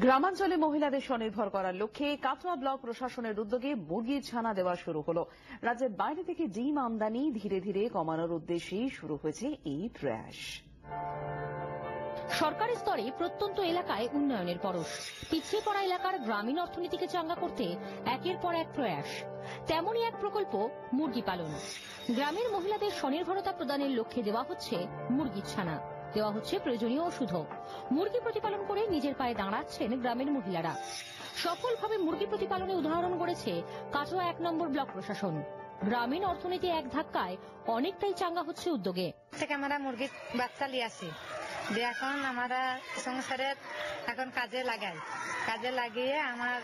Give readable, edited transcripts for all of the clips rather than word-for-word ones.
গ্রামাঞ্চলে মহিলাদের স্বনির্ভর করার লক্ষ্যে কাটোয়া ব্লক প্রশাসনের উদ্যোগে মুরগির ছানা দেওয়া শুরু হলো। রাজ্যের বাইরে থেকে ডিম আমদানি ধীরে ধীরে কমানোর উদ্দেশ্যেই শুরু হয়েছে এই প্রয়াস। সরকারি স্তরে প্রত্যন্ত এলাকায় উন্নয়নের পরশ, পিছিয়ে পড়া এলাকার গ্রামীণ অর্থনীতিকে চাঙ্গা করতে একের পর এক প্রয়াস। তেমনই এক প্রকল্প মুরগি পালন। গ্রামের মহিলাদের স্বনির্ভরতা প্রদানের লক্ষ্যে দেওয়া হচ্ছে মুরগির ছানা, দেওয়া হচ্ছে প্রয়োজনীয় ওষুধও। মুরগি প্রতিপালন করে নিজের পায়ে দাঁড়াচ্ছেন গ্রামের মহিলারা। সফলভাবে মুরগি প্রতিপালনে উদাহরণ গড়েছে কাটোয়া 1 নম্বর ব্লক প্রশাসন। গ্রামীণ অর্থনীতি এক ধাক্কায় অনেকটাই চাঙ্গা হচ্ছে উদ্যোগে। আমরা মুরগির বাচ্চা নিয়ে আসি, এখন আমরা সংসারে এখন কাজে লাগাই, কাজে লাগিয়ে আমার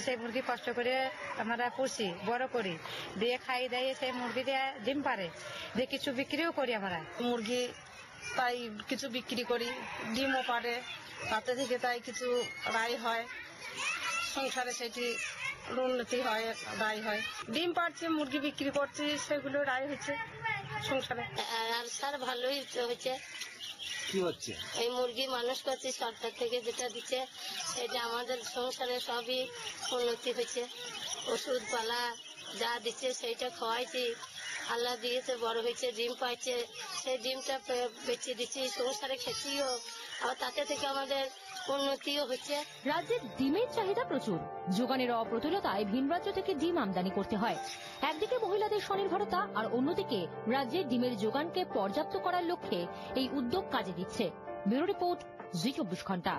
সেই মুরগি কষ্ট করে আমরা পুষি, বড় করি, দিয়ে খাই দেয়, সেই মুরগি দিয়ে ডিম পারে, দিয়ে কিছু বিক্রিও করি। আমরা মুরগি তাই কিছু বিক্রি করি, ডিমও পারে, তাতে থেকে তাই কিছু রায় হয়, সংসারে সেটি উন্নতি হয়, রায় হয়। ডিম পাচ্ছে, মুরগি বিক্রি করছি, সেগুলো রায় হচ্ছে সংসারে। আর স্যার ভালোই হচ্ছে। কি হচ্ছে? এই মুরগি মানুষ করছি, সরকার থেকে যেটা দিচ্ছে সেটা আমাদের সংসারে সবই উন্নতি হচ্ছে। ওষুধ পালা যা দিচ্ছে সেইটা খাওয়াইছি, আল্লাহ দিয়েছে, বড় হয়েছে, ডিম পাইছে, সেই ডিমটা বেঁচে দিচ্ছি, সংসারে খেতেও, আর তাতে থেকে আমাদের উন্নতিও হচ্ছে। রাজ্যের ডিমের চাহিদা প্রচুর, যোগানের অপ্রতুলতায় ভিন রাজ্য থেকে ডিম আমদানি করতে হয়। একদিকে মহিলাদের স্বনির্ভরতা, আর অন্যদিকে রাজ্যের ডিমের যোগানকে পর্যাপ্ত করার লক্ষ্যে এই উদ্যোগ কাজে দিচ্ছে। ব্যুরো রিপোর্ট, জি 24 ঘন্টা।